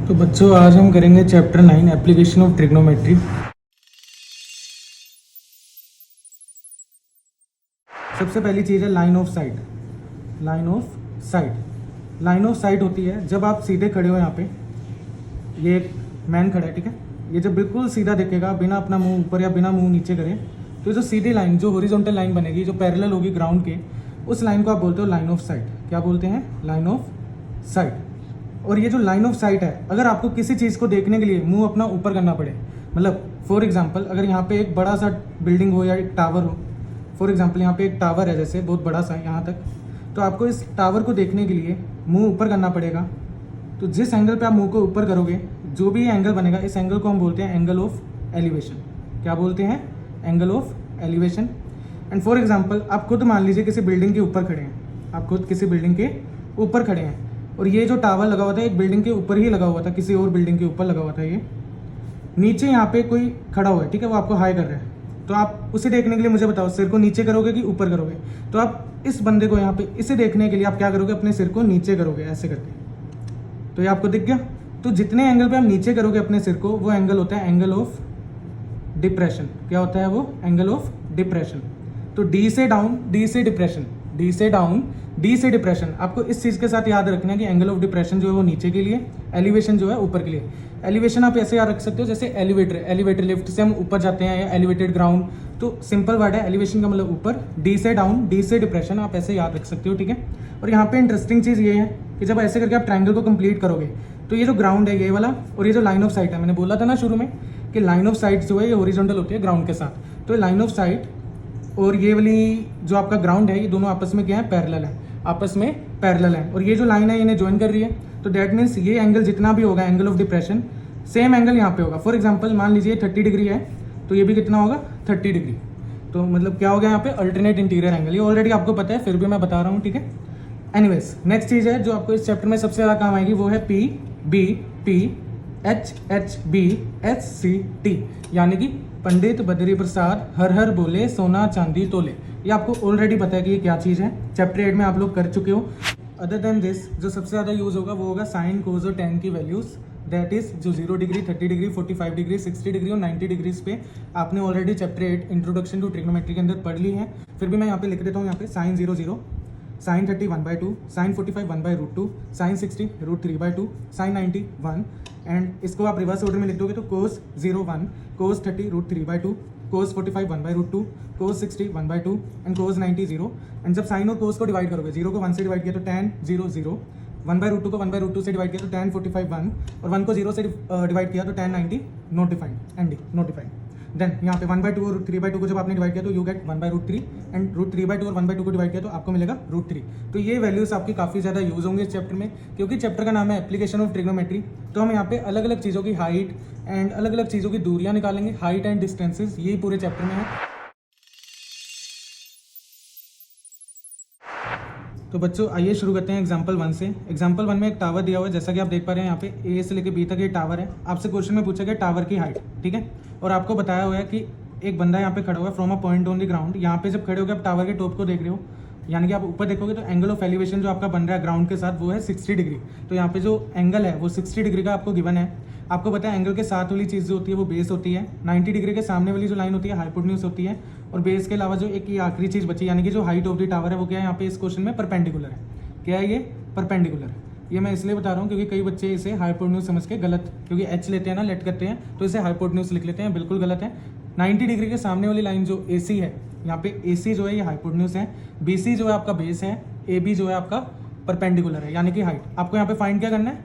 तो बच्चों आज हम करेंगे चैप्टर 9 एप्लीकेशन ऑफ ट्रिग्नोमेट्री। सबसे पहली चीज़ है line of site. Line of site line of site होती है जब आप सीधे खड़े हो। यहाँ पे ये एक मैन खड़ा है, ठीक है। ये जब बिल्कुल सीधा दिखेगा बिना अपना मुंह ऊपर या बिना मुंह नीचे करे, तो जो सीधी लाइन, जो हॉरिजॉन्टल लाइन बनेगी, जो पैरेलल होगी ग्राउंड के, उस लाइन को आप बोलते हो लाइन ऑफ साइट। क्या बोलते हैं? Line of site. और ये जो लाइन ऑफ साइट है, अगर आपको किसी चीज़ को देखने के लिए मुंह अपना ऊपर करना पड़े, मतलब फॉर एग्जांपल अगर यहाँ पे एक बड़ा सा बिल्डिंग हो या एक टावर हो, फॉर एग्जांपल यहाँ पे एक टावर है जैसे बहुत बड़ा सा यहाँ तक, तो आपको इस टावर को देखने के लिए मुंह ऊपर करना पड़ेगा। तो जिस एंगल पे आप मुंह को ऊपर करोगे, जो भी एंगल बनेगा, इस एंगल को हम बोलते हैं एंगल ऑफ एलिवेशन। क्या बोलते हैं? Angle of elevation. And for example आप खुद मान लीजिए किसी बिल्डिंग के ऊपर खड़े हैं, आप खुद किसी बिल्डिंग के ऊपर खड़े हैं, और ये जो टावर लगा हुआ था एक बिल्डिंग के ऊपर ही लगा हुआ था, किसी और बिल्डिंग के ऊपर लगा हुआ था। ये नीचे यहाँ पे कोई खड़ा हुआ है, ठीक है, वो आपको हाई कर रहा है। तो आप उसे देखने के लिए मुझे बताओ, सिर को नीचे करोगे कि ऊपर करोगे? तो आप इस बंदे को यहाँ पे, इसे देखने के लिए आप क्या करोगे? अपने सिर को नीचे करोगे, ऐसे करके। तो ये आपको दिख गया। तो जितने एंगल पे आप नीचे करोगे अपने सिर को, वो एंगल होता है एंगल ऑफ डिप्रेशन। क्या होता है वो? Angle of depression. तो डी से डाउन, डी से डिप्रेशन, डी से डाउन, डी से डिप्रेशन। आपको इस चीज़ के साथ याद रखना है कि एंगल ऑफ डिप्रेशन जो है वो नीचे के लिए, एलिवेशन जो है ऊपर के लिए। एलिवेशन आप ऐसे याद रख सकते हो जैसे एलिवेटर, एलिवेटर लिफ्ट से हम ऊपर जाते हैं, या एलिवेटेड ग्राउंड। तो सिंपल वर्ड है, एलिवेशन का मतलब ऊपर, डी से डाउन, डी से डिप्रेशन, आप ऐसे याद रख सकते हो, ठीक है। और यहाँ पे इंटरेस्टिंग चीज़ ये है कि जब ऐसे करके आप ट्राइंगल को कंप्लीट करोगे, तो ये जो ग्राउंड है ये वाला, और ये जो लाइन ऑफ साइट है, मैंने बोला था ना शुरू में कि लाइन ऑफ साइट जो है ये हॉरिजॉन्टल होती है ग्राउंड के साथ। तो लाइन ऑफ साइट और ये वाली जो आपका ग्राउंड है, ये दोनों आपस में क्या है? पैरेलल है, आपस में पैरेलल है। और ये जो लाइन है इन्हें ज्वाइन कर रही है। तो दैट मीन्स ये एंगल जितना भी होगा, angle of depression, same angle यहाँ पे होगा। फॉर एग्जांपल मान लीजिए 30 डिग्री है, तो ये भी कितना होगा? 30 डिग्री। तो मतलब क्या हो गया यहाँ पे? Alternate interior angle. ये ऑलरेडी आपको पता है, फिर भी मैं बता रहा हूँ, ठीक है। एनीवेज, नेक्स्ट चीज़ है जो आपको इस चैप्टर में सबसे ज़्यादा काम आएगी, वो है P B P H H B H C T, यानी कि पंडित बद्री प्रसाद हर हर बोले सोना चांदी तोले। ये आपको ऑलरेडी पता है कि ये क्या चीज़ है, चैप्टर 8 में आप लोग कर चुके हो। अदर देन दिस जो सबसे ज़्यादा यूज़ होगा वो होगा साइन, कोस और टेन की वैल्यूज़। दैट इज़ जो 0 डिग्री, 30 डिग्री, 45 डिग्री, 60 डिग्री और 90 डिग्रीज पे आपने already chapter 8 introduction to trigonometry के अंदर पढ़ ली है। फिर भी मैं यहाँ पे लिख देता हूँ, यहाँ पे sine 0 0, sine 30 1/2, sine 45 1/√2, sine 60 √3/2, sine 90 1। And इसको आप रिवर्स ऑर्डर में लिख दोगे तो cos 0 1, cos 30 √3/2, cos 45 1/√2, cos 60 1/2 and cos 90 0। And जब साइन और कोस को डिवाइड करोगे, 0 को 1 से डिवाइड किया तो tan 0 0, 1/√2 को 1/√2 से डिवाइड किया तो tan 45 1, और 1 को 0 से डिवाइड किया तो tan 90 not defined, and not defined. Then यहाँ पे 1/2 और 3/2 को जब आपने डिवाइड किया तो यू गेट 1/√3, एंड √3/2 और 1/2 को डिवाइड किया तो आपको मिलेगा √3। तो ये वैल्यूज आपकी काफ़ी ज़्यादा यूज होंगे इस चैप्टर में, क्योंकि चैप्टर का नाम है एप्लीकेशन ऑफ ट्रिग्नोमेट्री। तो हम यहाँ पे अलग अलग चीज़ों की हाइट एंड अलग अलग चीज़ों की दूरियाँ निकालेंगे, हाइट एंड डिस्टेंसेज, यही पूरे चैप्टर में है। तो बच्चों आइए शुरू करते हैं एग्जाम्पल 1 से। एग्जाम्पल 1 में एक टावर दिया हुआ है, जैसा कि आप देख पा रहे हैं यहाँ पे ए से लेकर बी तक ये टावर है। आपसे क्वेश्चन में पूछा गया टावर की हाइट, ठीक है, और आपको बताया हुआ है कि एक बंदा यहाँ पे खड़ा हुआ है from a point on the ground. यहाँ पे जब खड़े हो गए आप टावर के टॉप को देख रहे हो, यानी कि आप ऊपर देखोगे तो एंगल ऑफ एलिवेशन जो आपका बन रहा है ग्राउंड के साथ वो है 60 डिग्री। तो यहाँ पे जो एंगल है वो 60 डिग्री का आपको गिवन है। आपको पता है एंगल के साथ वाली चीज़ जो होती है वो बेस होती है, 90 डिग्री के सामने वाली जो लाइन होती है हाइपोटेन्यूज होती है, और बेस के अलावा जो एक ये आखिरी चीज़ बची, यानी कि जो हाइट ऑफ द टावर है वो क्या है यहाँ पे इस क्वेश्चन में? परपेंडिकुलर है। क्या है ये? परपेंडिकुलर। ये मैं इसलिए बता रहा हूँ क्योंकि कई बच्चे इसे हाइपोटेन्यूज समझ के गलत, क्योंकि एच लेते हैं ना, लेट करते हैं, तो इसे हाइपोटेन्यूज लिख लेते हैं, बिल्कुल गलत है। 90 डिग्री के सामने वाली लाइन जो ए सी है, यहाँ पे ए सी जो है ये हाइपोटेन्यूज है, बी सी जो है आपका बेस है, ए बी जो है आपका परपेंडिकुलर है, यानी कि हाइट। आपको यहाँ पे फाइंड क्या करना है?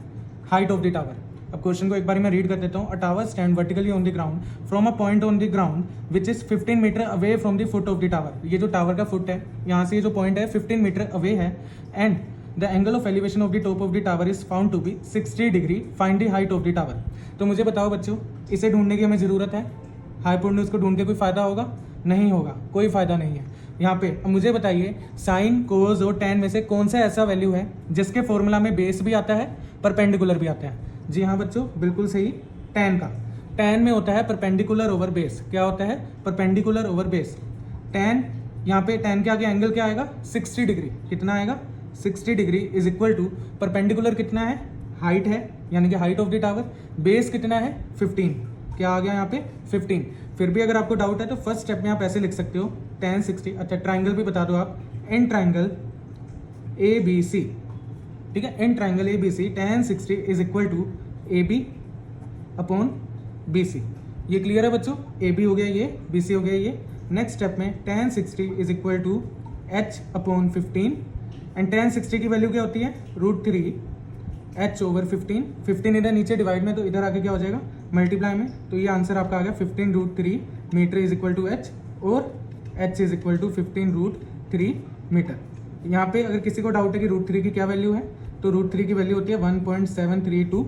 Height of the tower. अब क्वेश्चन को एक बार मैं रीड कर देता हूँ। A tower stand vertically on the ground from a point on the ground which is 15 metre away from the foot of the tower. ये जो टावर का फुट है, यहाँ से ये जो पॉइंट है 15 मीटर अवे है, and the angle of elevation of the top of the tower is found to be 60 degree. Find the height of the tower. तो मुझे बताओ बच्चों, इसे ढूंढने की हमें जरूरत है। हाइपोटेन्यूज को ढूंढ के कोई फायदा होगा? नहीं होगा, कोई फायदा नहीं है यहाँ पे। अब मुझे बताइए साइन, कोस और टेन में से कौन सा ऐसा वैल्यू है जिसके फॉर्मूला में बेस भी आता है, परपेंडिकुलर भी आता है? जी हाँ बच्चों, बिल्कुल सही, टेन का। टेन में होता है परपेंडिकुलर ओवर बेस। क्या होता है? Perpendicular over base. टेन, यहाँ पे टेन के आगे एंगल क्या आएगा? 60 डिग्री। कितना आएगा? 60 degree is equal to perpendicular कितना है? हाइट है यानी कि height of the tower, base कितना है 15, क्या आ गया यहाँ पे 15। फिर भी अगर आपको डाउट है तो फर्स्ट स्टेप में आप ऐसे लिख सकते हो tan 60। अच्छा ट्राइंगल भी बता दो आप, इन ट्राइंगल ए बी सी, ठीक है, in triangle A B C tan 60 is equal to A B upon B C. ये क्लियर है बच्चों, ए बी हो गया ये, बी सी हो गया ये। नेक्स्ट स्टेप में tan 60 is equal to h upon 15 and tan 60 की वैल्यू क्या होती है √3 h ओवर 15। 15 इधर नीचे डिवाइड में, तो इधर आके क्या हो जाएगा मल्टीप्लाई में, तो ये आंसर आपका आ गया 15√3 metre is equal to h, और h is equal to 15√3 metre. यहाँ पे अगर किसी को डाउट है कि √3 की क्या वैल्यू है, तो √3 की वैल्यू होती है 1.732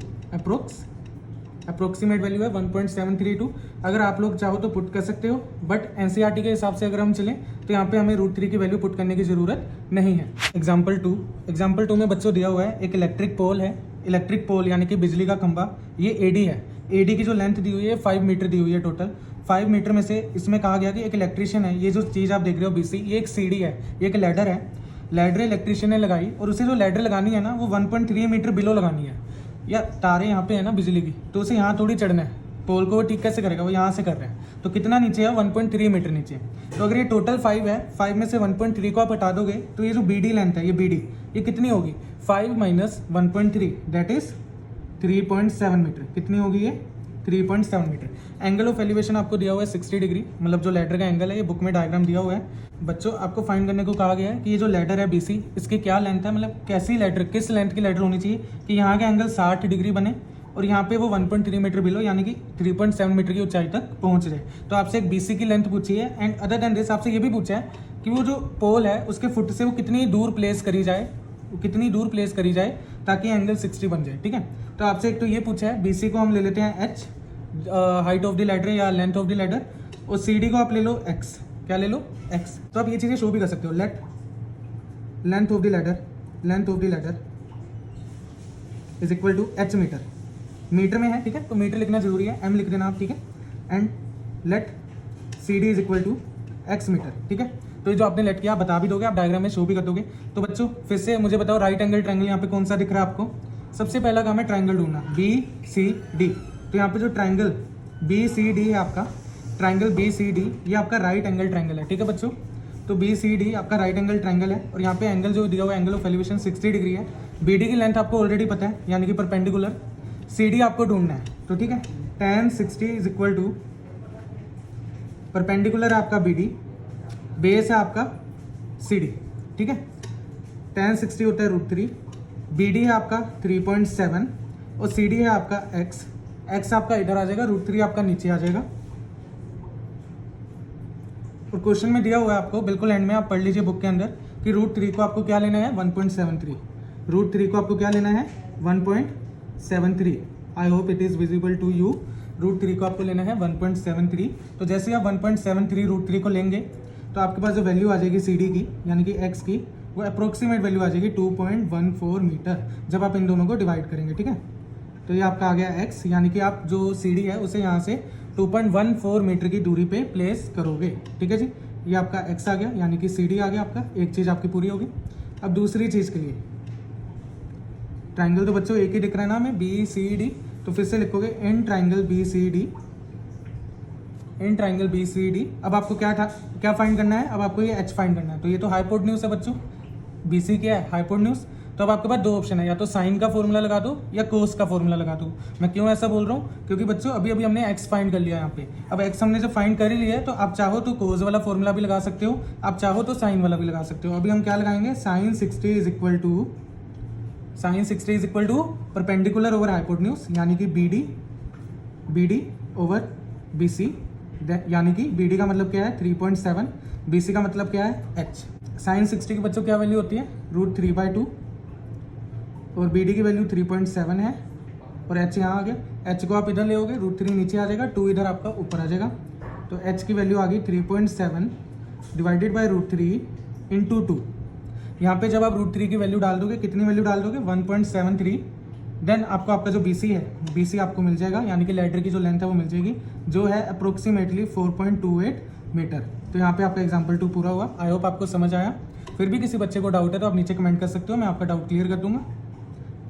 अप्रोक्सीमेट वैल्यू है 1.732। अगर आप लोग चाहो तो पुट कर सकते हो, बट एनसीईआरटी के हिसाब से अगर हम चलें तो यहाँ पे हमें √3 की वैल्यू पुट करने की ज़रूरत नहीं है। एग्जाम्पल टू में बच्चों दिया हुआ है एक इलेक्ट्रिक पोल है, इलेक्ट्रिक पोल यानी कि बिजली का खंभा, ये एडी है, एडी की जो लेंथ दी हुई है 5 मीटर दी हुई है टोटल। 5 मीटर में से इसमें कहा गया कि एक इलेक्ट्रिशियन है, ये जो चीज़ आप देख रहे हो बीसी, ये एक सीढ़ी है, ये एक लैडर है, लैडर इलेक्ट्रिशियन ने लगाई, और उसे जो लैडर लगानी है ना वो 1.3 मीटर बिलो लगानी है, या तारे यहाँ पे है ना बिजली की, तो उसे यहाँ थोड़ी चढ़ना है, पोल को वो ठीक कैसे करेगा, वो यहाँ से कर रहे हैं, तो कितना नीचे है 1.3 मीटर नीचे। तो अगर ये टोटल 5 है, 5 में से 1.3 को आप हटा दोगे तो ये जो BD लेंथ है, ये BD ये कितनी होगी 5 माइनस 1.3 दैट इज 3.7 मीटर। कितनी होगी ये 3.7 मीटर। एंगल ऑफ एलिवेशन आपको दिया हुआ है 60 डिग्री, मतलब जो लैडर का एंगल है, ये बुक में डायग्राम दिया हुआ है। बच्चों आपको फाइंड करने को कहा गया है कि ये जो लैडर है BC, इसकी क्या लेंथ है, मतलब कैसी लैडर, किस लेंथ की लैडर होनी चाहिए कि यहाँ का एंगल 60 डिग्री बने और यहाँ पे वो 1.3 मीटर बिलो यानी कि 3.7 मीटर की ऊंचाई तक पहुँच जाए। तो आपसे एक BC की लेंथ पूछी है, एंड अदर देन दिस आपसे ये भी पूछा है कि वो जो पोल है उसके फुट से वो कितनी दूर प्लेस करी जाए, ताकि एंगल 60 बन जाए, ठीक है। तो आपसे एक तो ये पूछा है, BC को हम ले लेते हैं h, height of the ladder या लेंथ ऑफ द लैडर, और CD को आप ले लो x, क्या ले लो x। तो आप ये चीज़ें शो भी कर सकते हो, let length of the ladder is equal to h metre, metre में है, ठीक है, तो मीटर लिखना जरूरी है, m लिख देना आप, ठीक है, and let CD is equal to x metre, ठीक है। तो ये जो आपने लेट किया आप बता भी दोगे, आप डायग्राम में शो भी कर दोगे। तो बच्चों फिर से मुझे बताओ, राइट एंगल ट्रायंगल यहाँ पे कौन सा दिख रहा है आपको। सबसे पहला काम है ट्रायंगल ढूंढना, BCD। तो यहाँ पे जो ट्रायंगल BCD है आपका, ट्रायंगल BCD ये आपका राइट एंगल ट्रायंगल है, ठीक है बच्चों। तो BCD आपका राइट एंगल ट्रायंगल है, और यहाँ पे एंगल जो दिया हुआ है एंगल ऑफ एलिवेशन 60 डिग्री है। BD की लेंथ आपको ऑलरेडी पता है यानी कि परपेंडिकुलर, CD आपको ढूंढना है, तो ठीक है, tan 60 is equal to perpendicular है आपका BD, बेस है आपका CD, ठीक है। tan 60 होता है √3, BD है आपका 3.7 और CD है आपका x आपका इधर आ जाएगा, √3 आपका नीचे आ जाएगा। और क्वेश्चन में दिया हुआ है आपको बिल्कुल एंड में, आप पढ़ लीजिए बुक के अंदर कि √3 को आपको क्या लेना है 1.73, √3 को आपको क्या लेना है 1.73। I hope it is visible to you. √3 को आपको लेना है 1.73। तो जैसे आप 1.73 √3 को लेंगे तो आपके पास जो वैल्यू आ जाएगी CD की यानी कि x की, वो अप्रोक्सीमेट वैल्यू आ जाएगी 2.14 मीटर जब आप इन दोनों को डिवाइड करेंगे, ठीक है। तो ये आपका आ गया x, यानी कि आप जो CD है उसे यहाँ से 2.14 मीटर की दूरी पे प्लेस करोगे, ठीक है जी। ये आपका x आ गया यानी कि CD आ गया आपका, एक चीज़ आपकी पूरी होगी। अब दूसरी चीज़ के लिए ट्राइंगल तो बच्चों एक ही दिख रहा है ना हमें BCD, तो फिर से लिखोगे इन ट्राइंगल BCD। अब आपको क्या फाइंड करना है, अब आपको ये h फाइंड करना है। तो ये तो हाइपोटेन्यूज है बच्चों, BC क्या है हाइपोटेन्यूज। तो अब आपके पास दो ऑप्शन है, या तो साइन का फॉर्मूला लगा दो या कोस का फॉर्मूला लगा दो। मैं क्यों ऐसा बोल रहा हूँ, क्योंकि बच्चों अभी हमने x फाइंड कर लिया यहाँ पे। अब x हमने जब फाइंड कर ही लिया है तो आप चाहो तो कोस वाला फॉर्मूला भी लगा सकते हो, आप चाहो तो साइन वाला भी लगा सकते हो। अभी हम क्या लगाएंगे, sine 60 is equal to perpendicular over hypotenuse यानी कि BD ओवर BC, यानी कि BD का मतलब क्या है 3.7, BC का मतलब क्या है h। साइन 60 की बच्चों क्या वैल्यू होती है √3/2 और BD की वैल्यू 3.7 है, और h यहाँ आ गया। h को आप इधर ले होगे, √3 नीचे आ जाएगा, 2 इधर आपका ऊपर आ जाएगा। तो h की वैल्यू आ गई 3.7 डिवाइडेड बाई √3 इंटू 2। यहाँ पे जब आप √3 की वैल्यू डाल दोगे, कितनी वैल्यू डाल दोगे 1.73, देन आपको आपका जो BC है BC आपको मिल जाएगा, यानी कि लैडर की जो लेंथ है वो मिल जाएगी, जो है अप्रोक्सीमेटली 4.28 मीटर। तो यहाँ पे आपका एग्जाम्पल 2 पूरा हुआ। आई होप आपको समझ आया। फिर भी किसी बच्चे को डाउट है तो आप नीचे कमेंट कर सकते हो, मैं आपका डाउट क्लियर कर दूंगा।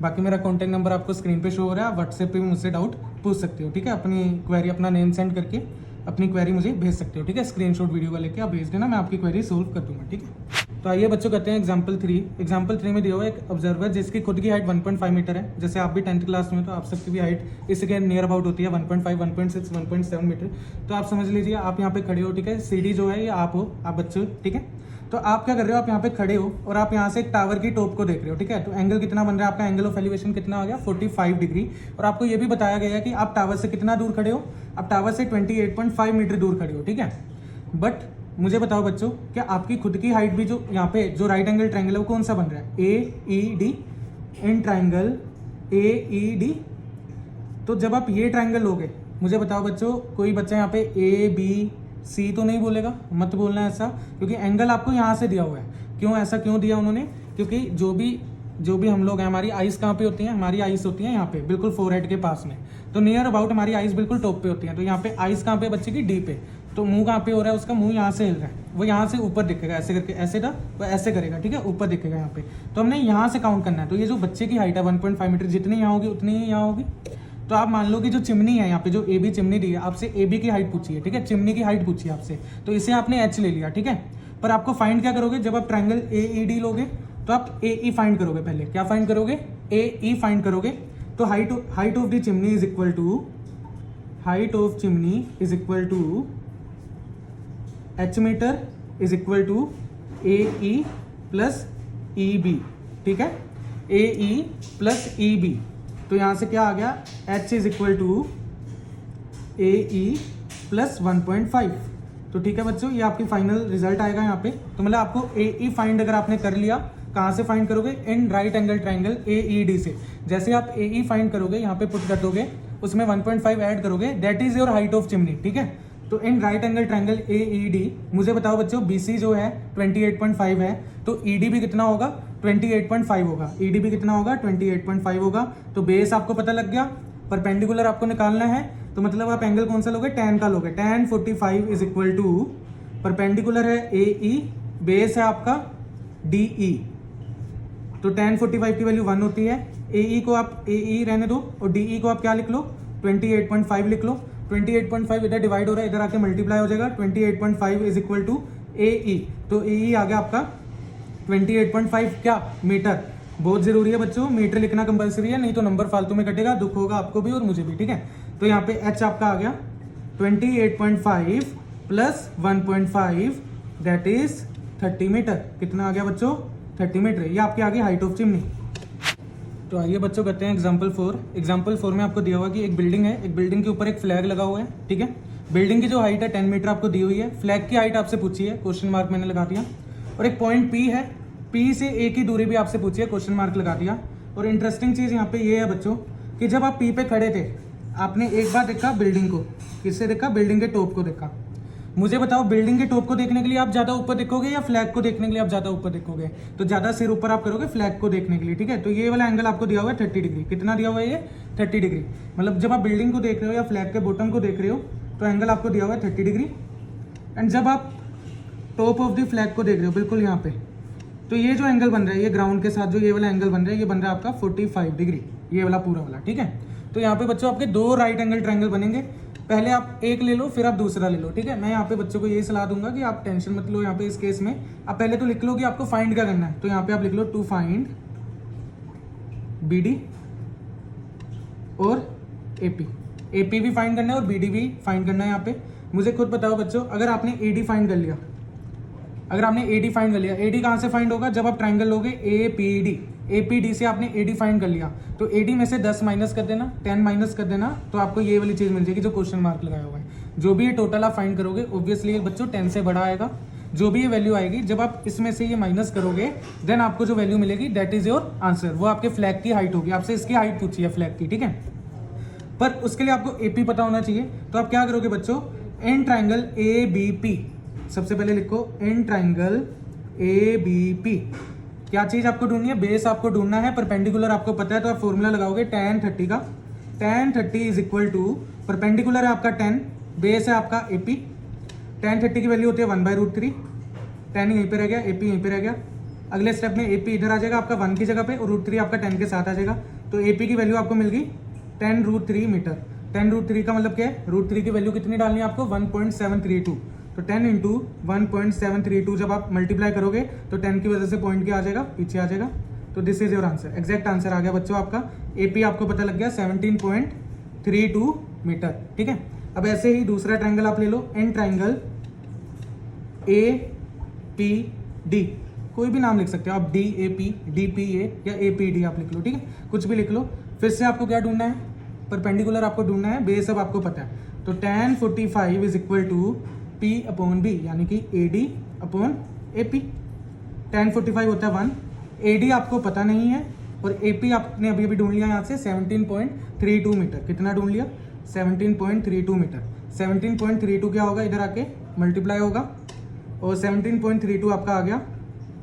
बाकी मेरा कॉन्टैक्ट नंबर आपको स्क्रीन पे शो हो रहा है, आप व्हाट्सएप पे भी मुझसे डाउट पूछ सकते हो, ठीक है। अपनी क्वेरी, अपना नेम सेंड करके अपनी क्वेरी मुझे भेज सकते हो, ठीक है। स्क्रीनशॉट वीडियो का लेके आप भेज देना, मैं आपकी क्वेरी सोल्व कर दूंगा, ठीक है। तो आइए बच्चों करते हैं एग्जाम्पल 3। एग्जाम्पल 3 में दिया हुआ एक ऑब्जर्वर जिसकी खुद की हाइट 1.5 मीटर है। जैसे आप भी 10th क्लास में, तो आप सबकी भी हाइट इसके नियर अबाउट होती है 1.5, 1.6, 1.7 मीटर। तो आप समझ लीजिए आप यहाँ पे खड़े हो, ठीक है। सीढ़ी जो है ये आप हो, आप बच्चे हो, ठीक है। तो आप क्या कर रहे हो, आप यहाँ पे खड़े हो और आप यहाँ से एक टावर की टॉप को देख रहे हो, ठीक है। तो एंगल कितना बन रहा है आपका, एंगल ऑफ एलिवेशन कितना आ गया 45 डिग्री। और आपको ये भी बताया गया है कि आप टावर से कितना दूर खड़े हो, आप टावर से 28.5 मीटर दूर खड़े हो, ठीक है। बट मुझे बताओ बच्चों, क्या आपकी खुद की हाइट भी जो यहाँ पे जो राइट एंगल ट्रायंगल है वो कौन सा बन रहा है, AED, इन ट्रायंगल AED। तो जब आप ये ट्रायंगल लोगे, मुझे बताओ बच्चों, कोई बच्चा यहाँ पे ABC तो नहीं बोलेगा, मत बोलना ऐसा, क्योंकि एंगल आपको यहाँ से दिया हुआ है। क्यों ऐसा क्यों दिया उन्होंने, क्योंकि जो भी हम लोग हैं, हमारी आइस कहाँ पे होती हैं, हमारी आइस होती है यहाँ पे बिल्कुल फोरहेड के पास में। तो नियर अबाउट हमारी आइस बिल्कुल टॉप पे होती है। तो यहाँ पे आइस कहाँ पे बच्चे की, डी पे। तो मुंह कहाँ पे हो रहा है उसका, मुंह यहाँ से हिल रहा है, वो यहाँ से ऊपर दिखेगा, ऐसे करके, ऐसे था वो ऐसे करेगा, ठीक है, ऊपर दिखेगा यहाँ पे। तो हमने यहाँ से काउंट करना है। तो ये जो बच्चे की हाइट है 1.5 मीटर, जितनी यहाँ होगी उतनी ही यहाँ होगी। तो आप मान लो कि जो चिमनी है यहाँ पे, जो AB चिमनी दी है, आपसे AB की हाइट पूछी है, ठीक है, चिमनी की हाइट पूछी है आपसे, तो इसे आपने H ले लिया, ठीक है। पर आपको फाइंड क्या करोगे, जब आप ट्रायंगल AED लोगे तो आप AE फाइंड करोगे। पहले क्या फाइंड करोगे, AE फाइंड करोगे। तो height of the chimney is equal to, height of chimney is equal to H metre is equal to AE plus EB, ठीक है, AE प्लस EB। तो यहां से क्या आ गया, H is equal to AE plus 1.5। तो ठीक है बच्चों, ये आपकी फाइनल रिजल्ट आएगा यहाँ पे। तो मतलब आपको AE फाइंड अगर आपने कर लिया, कहाँ से फाइंड करोगे, in right angle triangle AED से। जैसे आप AE फाइंड करोगे, यहाँ पे पुट कर दोगे, उसमें 1.5 ऐड करोगे, that is your height of chimney, ठीक है। तो in right angle triangle AED, मुझे बताओ बच्चों, BC जो है 28.5 है, तो ED भी कितना होगा, 28.5 होगा। ED भी कितना होगा, 28.5 होगा। तो बेस आपको पता लग गया, परपेंडिकुलर आपको निकालना है, तो मतलब आप एंगल कौन सा लोगे, tan का लोगे। tan 45 is equal to, perpendicular है AE, बेस है आपका DE। तो tan 45 की वैल्यू 1 होती है। AE को आप AE रहने दो और DE को आप क्या लिख लो, 28.5 लिख लो। 28.5 इधर डिवाइड हो रहा है, इधर आके मल्टीप्लाई हो जाएगा। 28.5 इज इक्वल टू AE। तो AE आ गया आपका 28.5 क्या, मीटर। बहुत जरूरी है बच्चों, मीटर लिखना कंपलसरी है, नहीं तो नंबर फालतू में कटेगा, दुख होगा आपको भी और मुझे भी, ठीक है। तो यहाँ पे H आपका आ गया 28.5 प्लस 1.5, दैट इज 30 मीटर। कितना आ गया बच्चों, 30 मीटर। ये आपकी आ गई हाइट ऑफ चिमनी। तो आइए बच्चों करते हैं एग्जाम्पल 4। एग्जाम्पल 4 में आपको दिया हुआ कि एक बिल्डिंग है, एक बिल्डिंग के ऊपर एक फ्लैग लगा हुआ है, ठीक है। बिल्डिंग की जो हाइट है 10 मीटर आपको दी हुई है। फ्लैग की हाइट आपसे पूछी है, क्वेश्चन मार्क मैंने लगा दिया। और एक पॉइंट P है, P से A की दूरी भी आपसे पूछी है, क्वेश्चन मार्क लगा दिया। और इंटरेस्टिंग चीज़ यहाँ पे ये है बच्चों कि जब आप P पे खड़े थे, आपने एक बार देखा बिल्डिंग को, किससे देखा, बिल्डिंग के टॉप को देखा। मुझे बताओ, बिल्डिंग के टॉप को देखने के लिए आप ज्यादा ऊपर देखोगे या फ्लैग को देखने के लिए आप ज्यादा ऊपर देखोगे, तो ज्यादा सिर ऊपर आप करोगे फ्लैग को देखने के लिए, ठीक है। तो ये वाला एंगल आपको दिया हुआ है 30 डिग्री। कितना दिया हुआ है ये, 30 डिग्री। मतलब जब आप बिल्डिंग को देख रहे हो या फ्लैग के बॉटम को देख रहे हो, तो एंगल आपको दिया हुआ है 30 डिग्री। एंड जब आप टॉप ऑफ द फ्लैग को देख रहे हो, बिल्कुल यहाँ पे, तो ये जो एंगल बन रहा है, ये ग्राउंड के साथ जो ये वाला एंगल बन रहा है, ये बन रहा है आपका 45 डिग्री, ये वाला पूरा वाला, ठीक है। तो यहाँ पे बच्चों आपके दो राइट एंगल ट्रायंगल बनेंगे। पहले आप एक ले लो, फिर आप दूसरा ले लो, ठीक है। मैं यहाँ पे बच्चों को यही सलाह दूंगा कि आप टेंशन मत लो। यहाँ पे इस केस में आप पहले तो लिख लो कि आपको फाइंड क्या करना है। तो यहाँ पे आप लिख लो टू फाइंड BD और AP। AP भी फाइंड करना है और BD भी फाइंड करना है। यहाँ पे मुझे खुद बताओ बच्चों, अगर आपने AD फाइंड कर लिया, अगर आपने AD फाइंड कर लिया, AD कहाँ से फाइंड होगा, जब आप ट्राइंगल लोगे APD, APD से आपने AD फाइंड कर लिया, तो AD में से 10 माइनस कर देना, 10 माइनस कर देना, तो आपको ये वाली चीज मिल जाएगी जो क्वेश्चन मार्क लगाया हुआ है। जो भी ये टोटल आप फाइंड करोगे, ऑब्वियसली ये बच्चों 10 से बड़ा आएगा। जो भी ये वैल्यू आएगी, जब आप इसमें से ये माइनस करोगे, देन आपको जो वैल्यू मिलेगी दैट इज योर आंसर। वो आपके फ्लैग की हाइट होगी। आपसे इसकी हाइट पूछी है फ्लैग की, ठीक है। पर उसके लिए आपको AP पता होना चाहिए। तो आप क्या करोगे बच्चों, इन ट्राइंगल ABP, सबसे पहले लिखो इन ट्राइंगल ABP। क्या चीज आपको ढूंढनी है, बेस आपको ढूंढना है। परपेंडिकुलर आपको पता है, तो आप फॉर्मूला लगाओगे tan 30 का। tan 30 is equal to, perpendicular है आपका 10, बेस है आपका AP। tan 30 की वैल्यू होती है 1/√3। tan यहीं पे रह गया, AP यहीं पे रह गया। अगले स्टेप में AP इधर आ जाएगा आपका 1 की जगह पे और √3 आपका 10 के साथ आ जाएगा। तो AP की वैल्यू आपको मिल गई 10√3 मीटर। 10√3 का मतलब क्या है, √3 की वैल्यू कितनी डालनी है आपको 1.732। तो 10 इंटू 1.732 जब आप मल्टीप्लाई करोगे तो 10 की वजह से पॉइंट क्या आ जाएगा, पीछे आ जाएगा। तो this is your answer, exact answer आ गया बच्चों आपका। AP आपको पता लग गया 17.32 मीटर। ठीक है, अब ऐसे ही दूसरा ट्राइंगल आप ले लो, एन ट्राइंगल APD, कोई भी नाम लिख सकते हो आप, DAP, DPA या APD आप लिख लो। ठीक है, कुछ भी लिख लो। फिर से आपको क्या ढूंढना है, परपेंडिकुलर आपको ढूंढना है, बेस अब आपको पता है। तो tan 45 is equal to P/B, यानी कि AD अपॉन AP। tan 45 होता है 1, AD आपको पता नहीं है और AP आपने अभी अभी ढूंढ लिया यहाँ से 17.32 मीटर। कितना ढूंढ लिया, 17.32 मीटर। 17.32 क्या होगा, इधर आके मल्टीप्लाई होगा और 17.32 आपका आ गया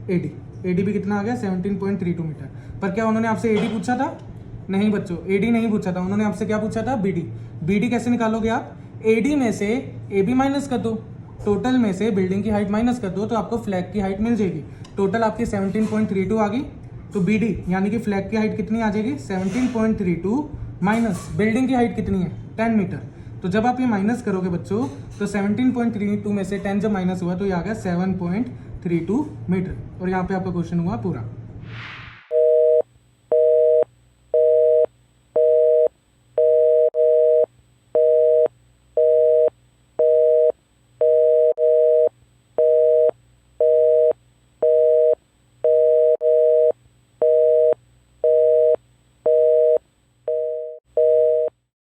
AD भी कितना आ गया 17.32 मीटर। पर क्या उन्होंने आपसे AD पूछा था, नहीं बच्चों, AD नहीं पूछा था, उन्होंने आपसे क्या पूछा था, BD कैसे निकालोगे आप, AD में से AB माइनस कर दो, टोटल में से बिल्डिंग की हाइट माइनस कर दो तो आपको फ्लैग की हाइट मिल जाएगी। टोटल आपकी 17.32 आ गई, तो BD यानी कि फ्लैग की हाइट कितनी आ जाएगी 17.32 माइनस बिल्डिंग की हाइट कितनी है 10 मीटर। तो जब आप ये माइनस करोगे बच्चों तो 17.32 में से 10 जब माइनस हुआ तो ये आ गया 7.32 मीटर। और यहाँ पे आपका क्वेश्चन हुआ पूरा।